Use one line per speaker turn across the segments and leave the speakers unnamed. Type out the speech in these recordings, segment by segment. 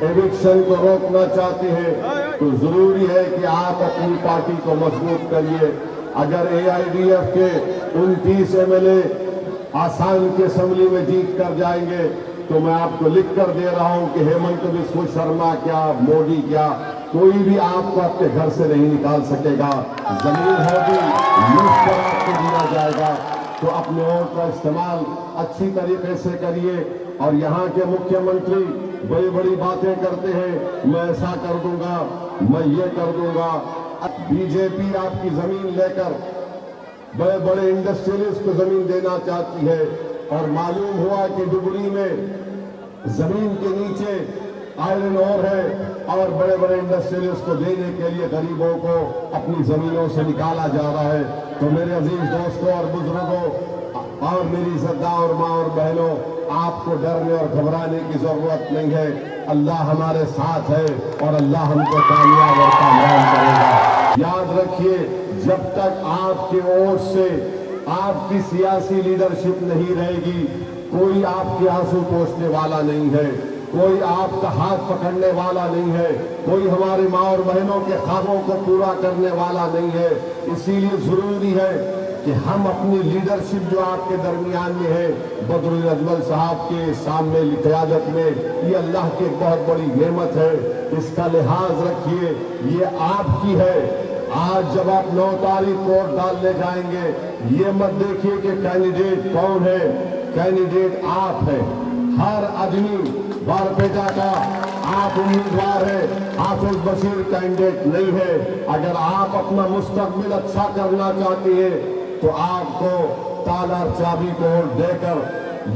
Eviction کو روکنا چاہتے ہیں تو ضروری ہے کہ آپ اپنی پارٹی کو مضبوط کریے۔ اگر AIDF کے 29 MLA آسام کی اسمبلی میں جیت کر جائیں گے تو میں آپ کو لکھ کر دے رہا ہوں کہ ہیمنت بسوا شرما کیا، مودی کیا، کوئی بھی آپ کو اپنے گھر سے نہیں نکال سکے گا۔ زمین ہوگی، ملک پر آپ کو دیا جائے گا، تو اپنے ووٹ کا استعمال اچھی طریقے سے کریے۔ اور یہاں کے مکھیہ منتری بڑی بڑی باتیں کرتے ہیں، میں ایسا کر دوں گا، میں یہ کر دوں گا۔ BJP آپ کی زمین لے کر بڑے بڑے انڈسٹریلسٹ کو زمین دینا چاہتی ہے، اور معلوم ہوا کہ ڈبری میں زمین کے نیچے آئرن اور ہے، اور بڑے بڑے انڈسٹریلسٹ کو دینے کے لیے غریبوں کو اپنی زمینوں سے نکالا جا رہا ہے۔ تو میرے عزیز دوستوں اور بزرگوں اور میری عزتدار اور ماں اور بہنوں، آپ کو ڈرنے اور گھبرانے کی ضرورت نہیں ہے۔ اللہ ہمارے ساتھ ہے اور اللہ ہم کو کامیاب اور کامیاب کرے گا۔ یاد رکھیے، جب تک آپ کے ووٹ سے آپ کی سیاسی لیڈرشپ نہیں رہے گی، کوئی آپ کے آنسو پوچھنے والا نہیں ہے، کوئی آپ کا ہاتھ پکڑنے والا نہیں ہے، کوئی ہمارے ماں اور بہنوں کے خوابوں کو پورا کرنے والا نہیں ہے۔ اسی لیے ضروری ہے کہ ہم اپنی لیڈرشپ جو آپ کے درمیان میں ہے، بدر الاجمل صاحب کے سامنے قیادت میں، یہ اللہ کی ایک بہت بڑی نعمت ہے، اس کا لحاظ رکھیے، یہ آپ کی ہے۔ آج جب آپ 9 تاریخ کو ووٹ ڈالنے جائیں گے، یہ مت دیکھیے کہ کینڈیڈیٹ کون ہے، کینڈیڈیٹ آپ ہے۔ ہر آدمی بارپیٹا کا آپ امیدوار ہے، حافظ بشیر کینڈیڈیٹ نہیں ہے۔ اگر آپ اپنا مستقبل اچھا کرنا چاہتے ہیں تو آپ کو تالا اور چابی کو ووٹ دے کر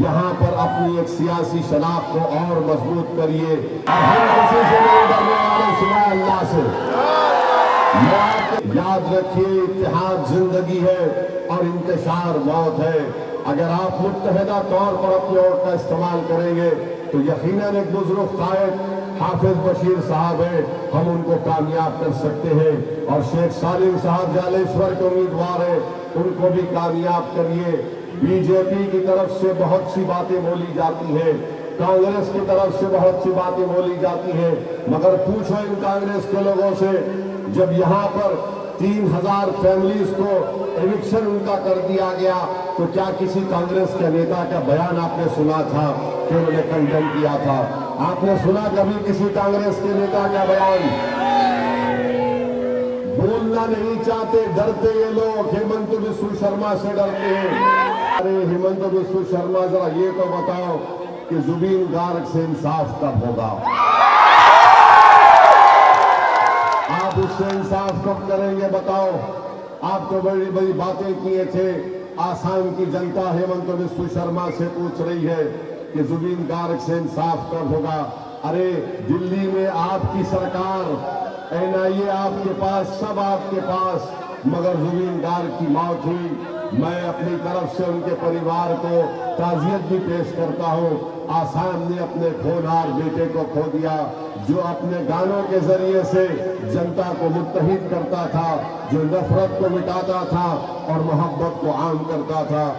یہاں پر اپنی ایک سیاسی شناخت کو اور مضبوط کریے۔ ہم کسی سے نہیں ڈرنے والے سوائے اللہ سے۔ یاد رکھیے، اتحاد زندگی ہے اور انتشار موت ہے۔ اگر آپ متحدہ طور پر اپنے ووٹ کا استعمال کریں گے تو یقیناً ایک بزرگ قائد حافظ بشیر صاحب ہیں، ہم ان کو کامیاب کر سکتے ہیں، اور شیخ سالم صاحب جالیشور کے امیدوار ہیں، ان کو بھی کامیاب کریے۔ BJP کی طرف سے بہت سی باتیں بولی جاتی ہیں، کانگریس کی طرف سے بہت سی باتیں بولی جاتی ہیں، مگر پوچھو ان کانگریس کے لوگوں سے، جب یہاں پر 3000 فیملیز کو ایوکشن ان کا کر دیا گیا تو کیا کسی کانگریس کے نیتا کا بیان آپ نے سنا تھا کہ انہوں نے کنڈیم کیا تھا؟ آپ نے سنا کبھی کسی کانگریس کے نیتا کا بیان؟ بولنا نہیں چاہتے، ڈرتے یہ لوگ، ہیمنت بسوا شرما سے ڈرتے ہیں۔ ارے ہیمنت بسوا شرما، ذرا یہ تو بتاؤ کہ زبین گارگ سے انصاف کب ہوگا؟ آپ اس سے انصاف کب کریں گے بتاؤ؟ آپ تو بڑی بڑی باتیں کیے تھے۔ آسام کی جنتا ہیمنت بسوا شرما سے پوچھ رہی ہے کہ زبین گارگ سے انصاف کب ہوگا؟ ارے دلی میں آپ کی سرکار، NIA آپ کے پاس، سب آپ کے پاس، مگر زبین گارگ کی موت ہوئی۔ میں اپنی طرف سے ان کے پریوار کو تعزیت بھی پیش کرتا ہوں۔ آسام نے اپنے ہونہار بیٹے کو کھو دیا، جو اپنے گانوں کے ذریعے سے جنتا کو متحد کرتا تھا، جو نفرت کو مٹاتا تھا اور محبت کو عام کرتا تھا۔